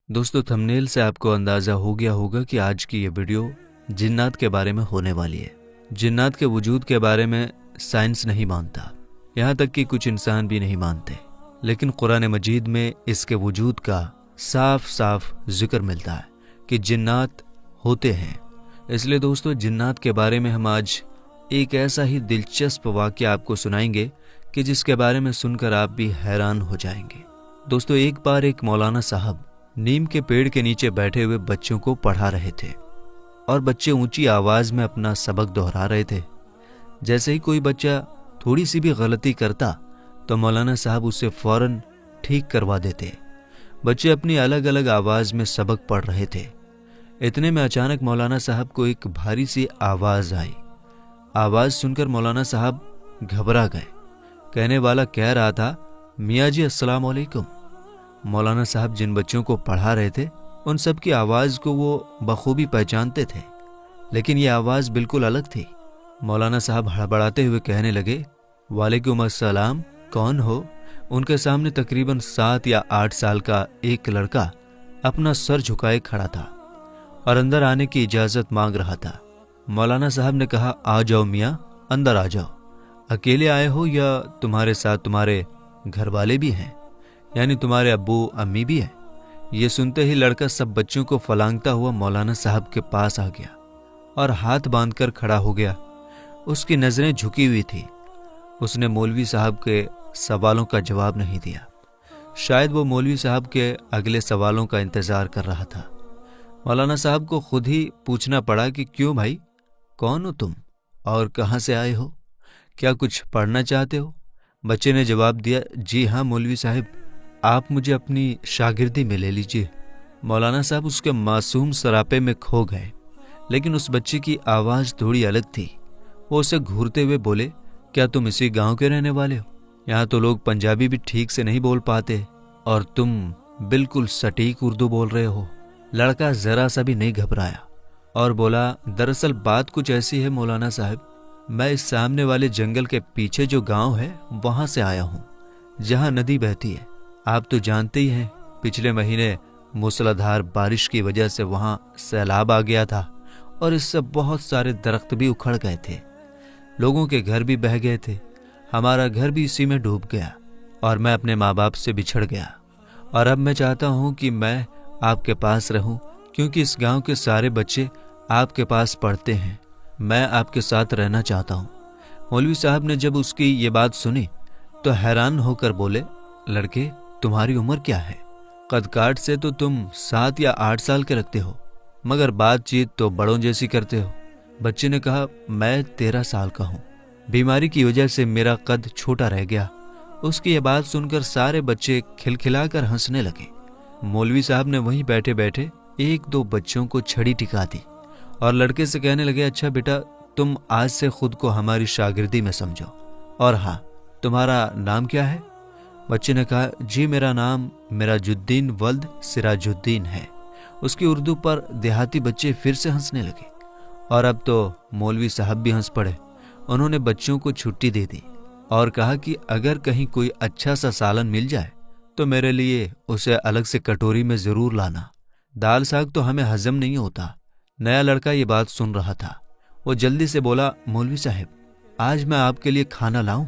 दोस्तों, थंबनेल से आपको अंदाज़ा हो गया होगा कि आज की ये वीडियो जिन्नात के बारे में होने वाली है। जिन्नात के वजूद के बारे में साइंस नहीं मानता, यहाँ तक कि कुछ इंसान भी नहीं मानते, लेकिन कुरान मजीद में इसके वजूद का साफ साफ जिक्र मिलता है कि जिन्नात होते हैं। इसलिए दोस्तों, जिन्नात के बारे में हम आज एक ऐसा ही दिलचस्प वाक़या आपको सुनाएंगे कि जिसके बारे में सुनकर आप भी हैरान हो जाएंगे। दोस्तों, एक बार एक मौलाना साहब नीम के पेड़ के नीचे बैठे हुए बच्चों को पढ़ा रहे थे और बच्चे ऊंची आवाज में अपना सबक दोहरा रहे थे। जैसे ही कोई बच्चा थोड़ी सी भी गलती करता तो मौलाना साहब उसे फौरन ठीक करवा देते। बच्चे अपनी अलग अलग आवाज में सबक पढ़ रहे थे। इतने में अचानक मौलाना साहब को एक भारी सी आवाज आई। आवाज सुनकर मौलाना साहब घबरा गए। कहने वाला कह रहा था, मियाँ जी अस्सलाम वालेकुम। मौलाना साहब जिन बच्चों को पढ़ा रहे थे उन सब की आवाज को वो बखूबी पहचानते थे, लेकिन ये आवाज बिल्कुल अलग थी। मौलाना साहब हड़बड़ाते हुए कहने लगे, वालेकुम अस्सलाम, कौन हो? उनके सामने तकरीबन 7 या 8 साल का एक लड़का अपना सर झुकाए खड़ा था और अंदर आने की इजाजत मांग रहा था। मौलाना साहब ने कहा, आ जाओ मियाँ, अंदर आ जाओ। अकेले आए हो या तुम्हारे साथ तुम्हारे घर वाले भी हैं, यानी तुम्हारे अब्बू अम्मी भी हैं? ये सुनते ही लड़का सब बच्चों को फलांगता हुआ मौलाना साहब के पास आ गया और हाथ बांधकर खड़ा हो गया। उसकी नजरें झुकी हुई थी। उसने मौलवी साहब के सवालों का जवाब नहीं दिया। शायद वो मौलवी साहब के अगले सवालों का इंतजार कर रहा था। मौलाना साहब को खुद ही पूछना पड़ा कि क्यों भाई, कौन हो तुम और कहाँ से आए हो? क्या कुछ पढ़ना चाहते हो? बच्चे ने जवाब दिया, जी हाँ मौलवी साहब, आप मुझे अपनी शागिर्दी में ले लीजिए। मौलाना साहब उसके मासूम सरापे में खो गए, लेकिन उस बच्चे की आवाज़ थोड़ी अलग थी। वो उसे घूरते हुए बोले, क्या तुम इसी गांव के रहने वाले हो? यहाँ तो लोग पंजाबी भी ठीक से नहीं बोल पाते और तुम बिल्कुल सटीक उर्दू बोल रहे हो। लड़का जरा सा भी नहीं घबराया और बोला, दरअसल बात कुछ ऐसी है मौलाना साहब, मैं इस सामने वाले जंगल के पीछे जो गांव है वहां से आया हूँ, जहां नदी बहती है। आप तो जानते ही हैं, पिछले महीने मूसलाधार बारिश की वजह से वहां सैलाब आ गया था और इससे बहुत सारे दरख्त भी उखड़ गए थे, लोगों के घर भी बह गए थे। हमारा घर भी इसी में डूब गया और मैं अपने माँ बाप से बिछड़ गया और अब मैं चाहता हूँ कि मैं आपके पास रहूं, क्योंकि इस गांव के सारे बच्चे आपके पास पढ़ते हैं। मैं आपके साथ रहना चाहता हूँ। मौलवी साहब ने जब उसकी ये बात सुनी तो हैरान होकर बोले, लड़के तुम्हारी उम्र क्या है? कद काट से तो तुम 7 या 8 साल के लगते हो, मगर बातचीत तो बड़ों जैसी करते हो। बच्चे ने कहा, मैं 13 साल का हूँ, बीमारी की वजह से मेरा कद छोटा रह गया। उसकी ये बात सुनकर सारे बच्चे खिलखिलाकर हंसने लगे। मौलवी साहब ने वहीं बैठे बैठे 1-2 बच्चों को छड़ी टिका दी और लड़के से कहने लगे, अच्छा बेटा, तुम आज से खुद को हमारी शागिर्दी में समझो, और हाँ, तुम्हारा नाम क्या है? बच्चे ने कहा, जी मेरा नाम मिराजुद्दीन वल्द सिराजुद्दीन है। उसकी उर्दू पर देहाती बच्चे फिर से हंसने लगे और अब तो मौलवी साहब भी हंस पड़े। उन्होंने बच्चों को छुट्टी दे दी और कहा कि अगर कहीं कोई अच्छा सा सालन मिल जाए तो मेरे लिए उसे अलग से कटोरी में जरूर लाना। दाल साग तो हमें हजम नहीं होता। नया लड़का ये बात सुन रहा था। वो जल्दी से बोला, मौलवी साहब, आज मैं आपके लिए खाना लाऊं?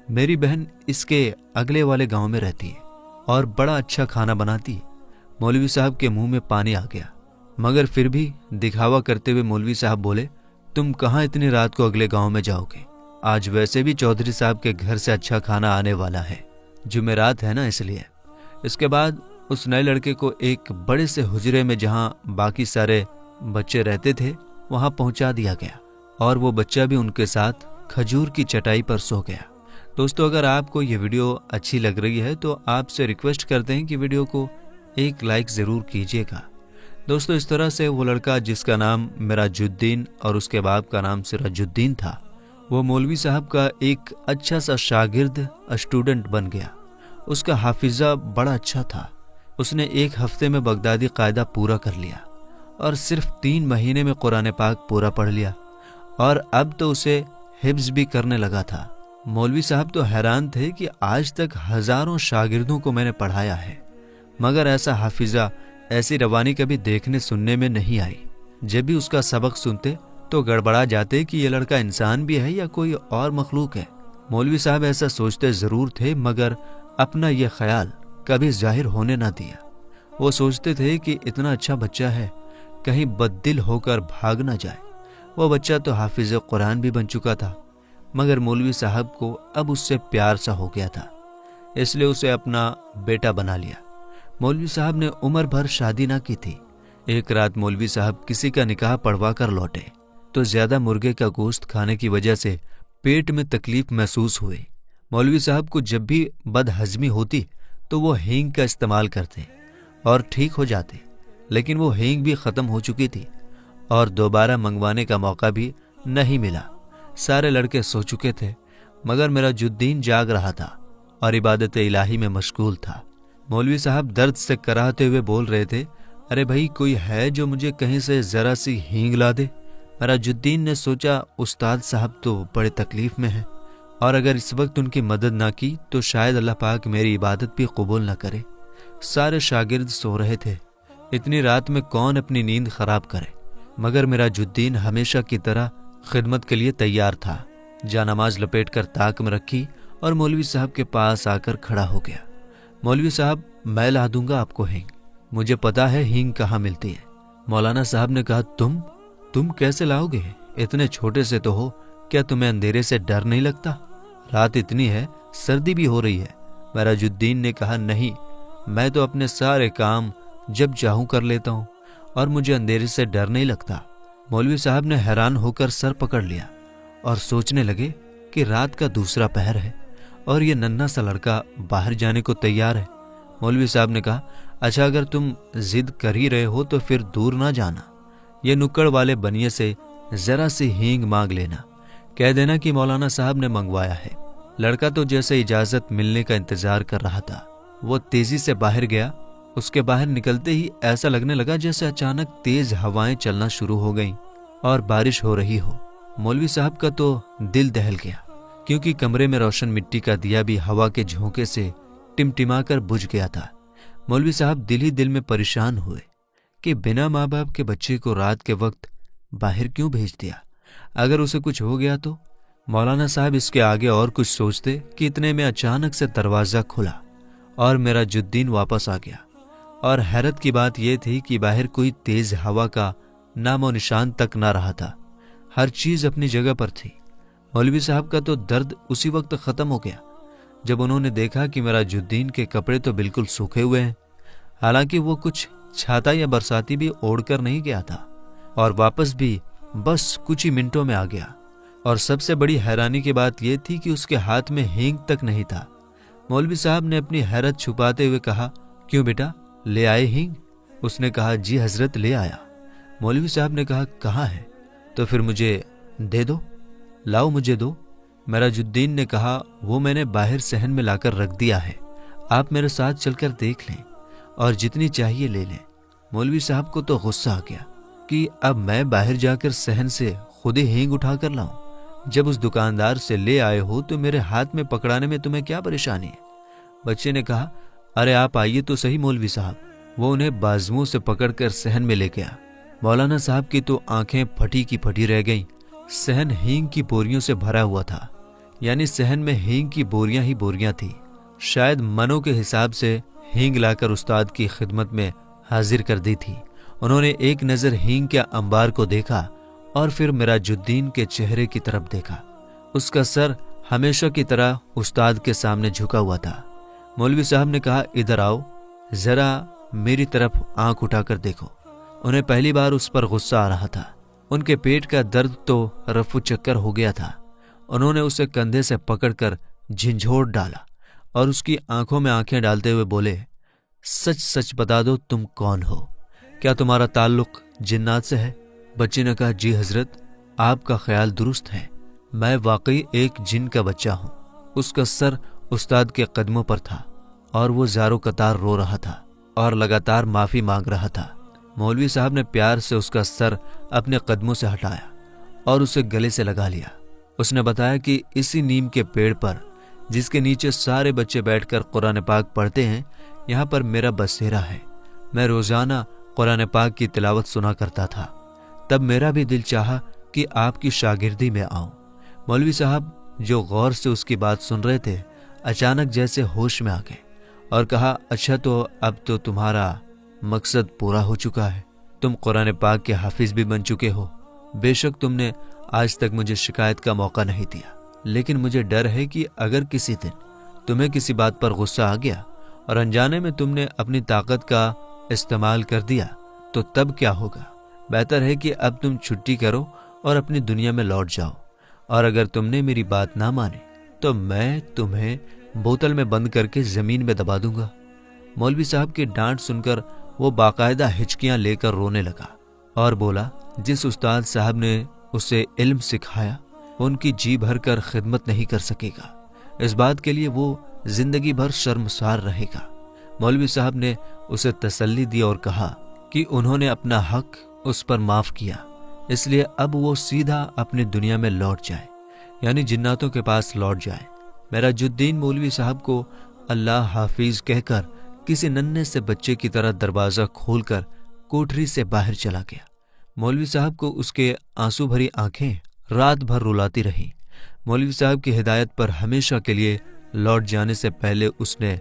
मेरी बहन इसके अगले वाले गांव में रहती है और बड़ा अच्छा खाना बनाती है। मौलवी साहब के मुंह में पानी आ गया, मगर फिर भी दिखावा करते हुए मौलवी साहब बोले, तुम कहाँ इतनी रात को अगले गांव में जाओगे? आज वैसे भी चौधरी साहब के घर से अच्छा खाना आने वाला है, जुमेरात है ना, इसलिए। इसके बाद उस नए लड़के को एक बड़े से हुजरे में जहां बाकी सारे बच्चे रहते थे वहां पहुंचा दिया गया और वो बच्चा भी उनके साथ खजूर की चटाई पर सो गया। दोस्तों, अगर आपको ये वीडियो अच्छी लग रही है तो आपसे रिक्वेस्ट करते हैं कि वीडियो को एक लाइक ज़रूर कीजिएगा। दोस्तों, इस तरह से वो लड़का जिसका नाम मिराजुद्दीन और उसके बाप का नाम सिराजुद्दीन था, वो मौलवी साहब का एक अच्छा सा शागिर्द स्टूडेंट बन गया। उसका हाफिज़ा बड़ा अच्छा था। उसने 1 हफ्ते में बगदादी कायदा पूरा कर लिया और सिर्फ 3 महीने में कुरान पाक पूरा पढ़ लिया और अब तो उसे हिफ्ज भी करने लगा था। मौलवी साहब तो हैरान थे कि आज तक हजारों शागिर्दों को मैंने पढ़ाया है, मगर ऐसा हाफिजा ऐसी रवानी कभी देखने सुनने में नहीं आई। जब भी उसका सबक सुनते तो गड़बड़ा जाते कि ये लड़का इंसान भी है या कोई और मखलूक है। मौलवी साहब ऐसा सोचते जरूर थे, मगर अपना यह ख्याल कभी जाहिर होने ना दिया। वो सोचते थे कि इतना अच्छा बच्चा है, कहीं बददिल होकर भाग ना जाए। वो बच्चा तो हाफिज कुरान भी बन चुका था, मगर मौलवी साहब को अब उससे प्यार सा हो गया था, इसलिए उसे अपना बेटा बना लिया। मौलवी साहब ने उम्र भर शादी ना की थी। एक रात मौलवी साहब किसी का निकाह पढ़वा कर लौटे तो ज्यादा मुर्गे का गोश्त खाने की वजह से पेट में तकलीफ महसूस हुई। मौलवी साहब को जब भी बदहजमी होती तो वो हींग का इस्तेमाल करते और ठीक हो जाते, लेकिन वो हींग भी खत्म हो चुकी थी और दोबारा मंगवाने का मौका भी नहीं मिला। सारे लड़के सो चुके थे, मगर मेरा जुद्दीन जाग रहा था और इबादत इलाही में मशगूल था। मौलवी साहब दर्द से कराहते हुए बोल रहे थे, अरे भाई, कोई है जो मुझे कहीं से जरा सी हींग ला दे। मेरा जुद्दीन ने सोचा उस्ताद साहब तो बड़े तकलीफ में हैं और अगर इस वक्त उनकी मदद ना की तो शायद अल्लाह पाक मेरी इबादत भी कबूल ना करे। सारे शागिर्द सो रहे थे, इतनी रात में कौन अपनी नींद खराब करे, मगर मेरा जुद्दीन हमेशा की तरह खिदमत के लिए तैयार था। जानमाज लपेट कर ताक में रखी और मौलवी साहब के पास आकर खड़ा हो गया। मौलवी साहब, मैं ला दूंगा आपको हींग, मुझे पता है हींग कहाँ मिलती है। मौलाना साहब ने कहा, तुम कैसे लाओगे? इतने छोटे से तो हो, क्या तुम्हें अंधेरे से डर नहीं लगता? रात इतनी है, सर्दी भी हो रही है। मेराजुद्दीन ने कहा, नहीं, मैं तो अपने सारे काम जब चाहूं कर लेता हूं और मुझे अंधेरे से डर नहीं लगता। मौलवी साहब ने हैरान होकर सर पकड़ लिया और सोचने लगे कि रात का दूसरा पहर है और ये नन्हा सा लड़का बाहर जाने को तैयार है। मौलवी साहब ने कहा, अच्छा, अगर तुम जिद कर ही रहे हो तो फिर दूर ना जाना, ये नुक्कड़ वाले बनिए से जरा सी हींग मांग लेना, कह देना कि मौलाना साहब ने मंगवाया है। लड़का तो जैसे इजाजत मिलने का इंतजार कर रहा था, वो तेजी से बाहर गया। उसके बाहर निकलते ही ऐसा लगने लगा जैसे अचानक तेज हवाएं चलना शुरू हो गईं और बारिश हो रही हो। मौलवी साहब का तो दिल दहल गया, क्योंकि कमरे में रोशन मिट्टी का दिया भी हवा के झोंके से टिमटिमाकर बुझ गया था। मौलवी साहब दिल ही दिल में परेशान हुए कि बिना माँ बाप के बच्चे को रात के वक्त बाहर क्यों भेज दिया। अगर उसे कुछ हो गया तो? मौलाना साहब इसके आगे और कुछ सोचते कि इतने में अचानक से दरवाजा खुला और मेराजुद्दीन वापस आ गया। और हैरत की बात यह थी कि बाहर कोई तेज हवा का नामो निशान तक ना रहा था, हर चीज अपनी जगह पर थी। मौलवी साहब का तो दर्द उसी वक्त खत्म हो गया जब उन्होंने देखा कि मेराजुद्दीन के कपड़े तो बिल्कुल सूखे हुए हैं। हालांकि वो कुछ छाता या बरसाती भी ओढ़कर नहीं गया था और वापस भी बस कुछ ही मिनटों में आ गया। और सबसे बड़ी हैरानी की बात यह थी कि उसके हाथ में हींग तक नहीं था। मौलवी साहब ने अपनी हैरत छुपाते हुए कहा, क्यों बेटा, ले आए हींग? उसने कहा, जी हजरत, ले आया। मौलवी साहब ने कहा, कहाँ है? तो फिर मुझे दे दो, लाओ मुझे दो। मेराजुद्दीन ने कहा, वो मैंने बाहर सहन में लाकर रख दिया है, आप मेरे साथ चलकर देख लें और जितनी चाहिए ले लें। मौलवी साहब को तो गुस्सा आ गया कि अब मैं बाहर जाकर सहन से खुद ही हींग उठा कर लाऊं। जब उस दुकानदार से ले आए हो तो मेरे हाथ में पकड़ाने में तुम्हें क्या परेशानी है? बच्चे ने कहा, अरे आप आइए तो सही मौलवी साहब। वो उन्हें बाजुओं से पकड़कर सहन में ले गया। मौलाना साहब की तो आंखें फटी की फटी रह गईं। सहन हींग की बोरियों से भरा हुआ था, यानी सहन में हींग की बोरियां ही बोरियां थी। शायद मनों के हिसाब से हींग लाकर उस्ताद की खिदमत में हाजिर कर दी थी। उन्होंने एक नजर हींग के अंबार को देखा और फिर मेराजुद्दीन के चेहरे की तरफ देखा। उसका सर हमेशा की तरह उस्ताद के सामने झुका हुआ था। मौलवी साहब ने कहा, इधर आओ, जरा मेरी तरफ आंख उठाकर देखो। उन्हें पहली बार उस पर गुस्सा आ रहा था। उनके पेट का दर्द तो रफू चक्कर हो गया था। उन्होंने उसे कंधे से पकड़कर झिंझोड़ डाला और उसकी आंखों में आंखें डालते हुए बोले, सच सच बता दो, तुम कौन हो? क्या तुम्हारा ताल्लुक जिन्नात से है? बच्चे ने कहा, जी हजरत, आपका ख्याल दुरुस्त है, मैं वाकई एक जिन का बच्चा हूं। उसका सर उस्ताद के कदमों पर था और वो ज़ारो कतार रो रहा था और लगातार माफी मांग रहा था। मौलवी साहब ने प्यार से उसका सर अपने कदमों से हटाया और उसे गले से लगा लिया। उसने बताया कि इसी नीम के पेड़ पर, जिसके नीचे सारे बच्चे बैठकर कुरान पाक पढ़ते हैं, यहाँ पर मेरा बसेरा है। میں روزانہ قرآن پاک کی تلاوت سنا کرتا تھا۔ تب میرا بھی دل چاہا کہ آپ کی شاگردی میں آؤں۔ مولوی صاحب جو غور سے اس کی بات سن رہے تھے اچانک جیسے ہوش میں آ گئے اور کہا، اچھا تو اب تو تمہارا مقصد پورا ہو چکا ہے، تم قرآن پاک کے حافظ بھی بن چکے ہو۔ بے شک تم نے آج تک مجھے شکایت کا موقع نہیں دیا، لیکن مجھے ڈر ہے کہ اگر کسی دن تمہیں کسی بات پر غصہ آ گیا اور انجانے میں تم نے اپنی طاقت کا استعمال کر دیا تو تب کیا ہوگا؟ بہتر ہے کہ اب تم چھٹی کرو اور اپنی دنیا میں لوٹ جاؤ، اور اگر تم نے میری بات نہ مانی تو میں تمہیں بوتل میں بند کر کے زمین میں دبا دوں گا۔ مولوی صاحب کی ڈانٹ سن کر وہ باقاعدہ ہچکیاں لے کر رونے لگا اور بولا، جس استاد صاحب نے اسے علم سکھایا وہ ان کی جی بھر کر خدمت نہیں کر سکے گا، اس بات کے لیے وہ زندگی بھر شرمسار رہے گا۔ مولوی صاحب نے اسے تسلی دی اور کہا کہ انہوں نے اپنا حق اس پر معاف کیا، اس لیے اب وہ سیدھا اپنی دنیا میں لوٹ جائے، یعنی جناتوں کے پاس لوٹ جائے۔ میرا جدین مولوی صاحب کو اللہ حافظ کہہ کر کسی ننھے سے بچے کی طرح دروازہ کھول کر کوٹری سے باہر چلا گیا۔ مولوی صاحب کو اس کے آنسو بھری آنکھیں رات بھر رلاتی رہیں۔ مولوی صاحب کی ہدایت پر ہمیشہ کے لیے لوٹ جانے سے پہلے اس نے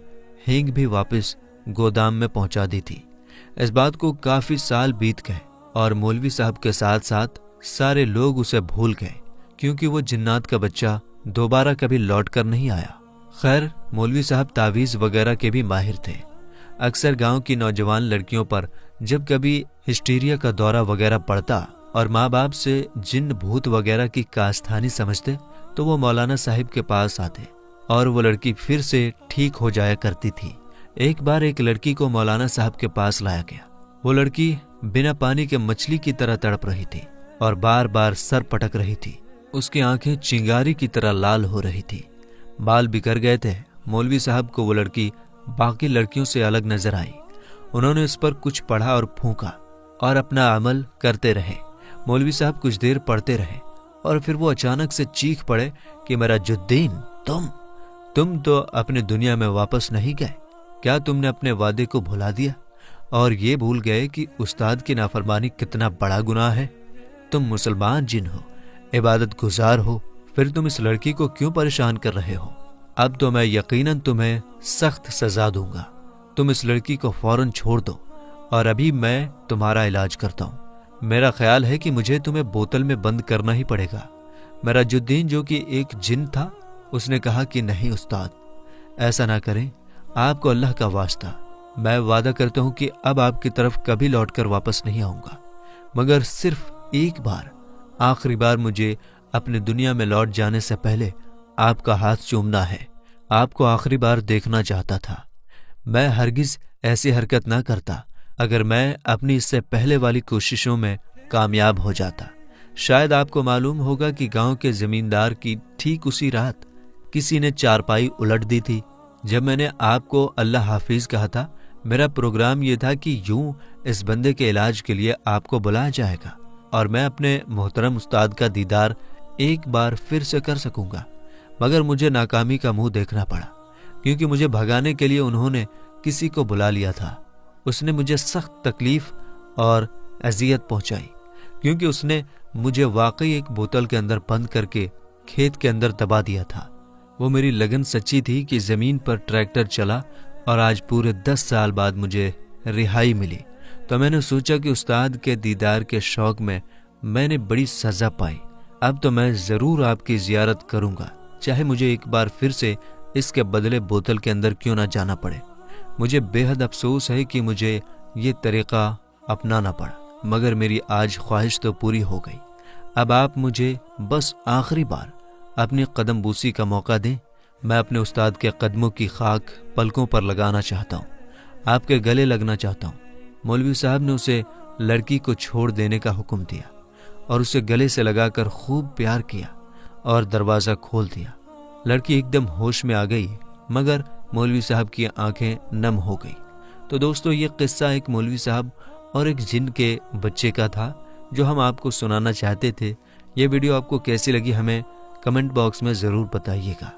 ہینگ بھی واپس گودام میں پہنچا دی تھی۔ اس بات کو کافی سال بیت گئے اور مولوی صاحب کے ساتھ ساتھ سارے لوگ اسے بھول گئے، کیونکہ وہ جنات کا بچہ دوبارہ کبھی لوٹ کر نہیں آیا۔ خیر، مولوی صاحب تعویذ وغیرہ کے بھی ماہر تھے۔ اکثر گاؤں کی نوجوان لڑکیوں پر جب کبھی ہسٹیریا کا دورہ وغیرہ پڑتا اور ماں باپ سے جن بھوت وغیرہ کی کاستھانی سمجھتے تو وہ مولانا صاحب کے پاس آتے اور وہ لڑکی پھر سے ٹھیک ہو جایا کرتی تھی۔ ایک بار ایک لڑکی کو مولانا صاحب کے پاس لایا گیا۔ وہ لڑکی بنا پانی کے مچھلی کی طرح تڑپ رہی تھی اور بار بار سر پٹک رہی تھی۔ اس کی آنکھیں چنگاری کی طرح لال ہو رہی تھی، بال بکھر گئے تھے۔ مولوی صاحب کو وہ لڑکی باقی لڑکیوں سے الگ نظر آئی۔ انہوں نے اس پر کچھ پڑھا اور پھونکا اور اپنا عمل کرتے رہے۔ مولوی صاحب کچھ دیر پڑھتے رہے اور پھر وہ اچانک سے چیخ پڑے کہ میرا جدین، تم تو اپنی دنیا میں واپس نہیں گئے؟ کیا تم نے اپنے وعدے کو بھلا دیا اور یہ بھول گئے کہ استاد کی نافرمانی کتنا بڑا گناہ ہے؟ تم مسلمان جن ہو، عبادت گزار ہو، پھر تم اس لڑکی کو کیوں پریشان کر رہے ہو؟ اب تو میں یقیناً تمہیں سخت سزا دوں گا۔ تم اس لڑکی کو فوراً چھوڑ دو اور ابھی میں تمہارا علاج کرتا ہوں۔ میرا خیال ہے کہ مجھے تمہیں بوتل میں بند کرنا ہی پڑے گا۔ میرا جدین جو کہ ایک جن تھا، اس نے کہا کہ نہیں استاد، ایسا نہ کریں، آپ کو اللہ کا واسطہ، میں وعدہ کرتا ہوں کہ اب آپ کی طرف کبھی لوٹ کر واپس نہیں آؤں گا، مگر صرف ایک بار، آخری بار مجھے اپنی دنیا میں لوٹ جانے سے پہلے آپ کا ہاتھ چومنا ہے۔ آپ کو آخری بار دیکھنا چاہتا تھا۔ میں ہرگز ایسی حرکت نہ کرتا اگر میں اپنی اس سے پہلے والی کوششوں میں کامیاب ہو جاتا۔ شاید آپ کو معلوم ہوگا کہ گاؤں کے زمیندار کی ٹھیک اسی رات کسی نے چارپائی الٹ دی تھی۔ جب میں نے آپ کو اللہ حافظ کہا تھا، میرا پروگرام یہ تھا کہ یوں اس بندے کے علاج کے لیے آپ کو بلایا جائے گا اور میں اپنے محترم استاد کا دیدار ایک بار پھر سے کر سکوں گا، مگر مجھے ناکامی کا منہ دیکھنا پڑا، کیونکہ مجھے بھگانے کے لیے انہوں نے کسی کو بلا لیا تھا۔ اس نے مجھے سخت تکلیف اور اذیت پہنچائی، کیونکہ اس نے مجھے واقعی ایک بوتل کے اندر بند کر کے کھیت کے اندر دبا دیا تھا۔ وہ میری لگن سچی تھی کہ زمین پر ٹریکٹر چلا اور آج پورے 10 سال بعد مجھے رہائی ملی، تو میں نے سوچا کہ استاد کے دیدار کے شوق میں نے بڑی سزا پائی۔ اب تو میں ضرور آپ کی زیارت کروں گا، چاہے مجھے ایک بار پھر سے اس کے بدلے بوتل کے اندر کیوں نہ جانا پڑے۔ مجھے بے حد افسوس ہے کہ مجھے یہ طریقہ اپنانا پڑا، مگر میری آج خواہش تو پوری ہو گئی۔ اب آپ مجھے بس آخری بار اپنی قدم بوسی کا موقع دیں۔ میں اپنے استاد کے قدموں کی خاک پلکوں پر لگانا چاہتا ہوں، آپ کے گلے لگنا چاہتا ہوں۔ مولوی صاحب نے اسے لڑکی کو چھوڑ دینے کا حکم دیا اور اسے گلے سے لگا کر خوب پیار کیا اور دروازہ کھول دیا۔ لڑکی ایک دم ہوش میں آ گئی، مگر مولوی صاحب کی آنکھیں نم ہو گئی۔ تو دوستو، یہ قصہ ایک مولوی صاحب اور ایک جن کے بچے کا تھا جو ہم آپ کو سنانا چاہتے تھے۔ یہ ویڈیو آپ کو کیسی لگی ہمیں کمنٹ باکس میں ضرور بتائیے گا۔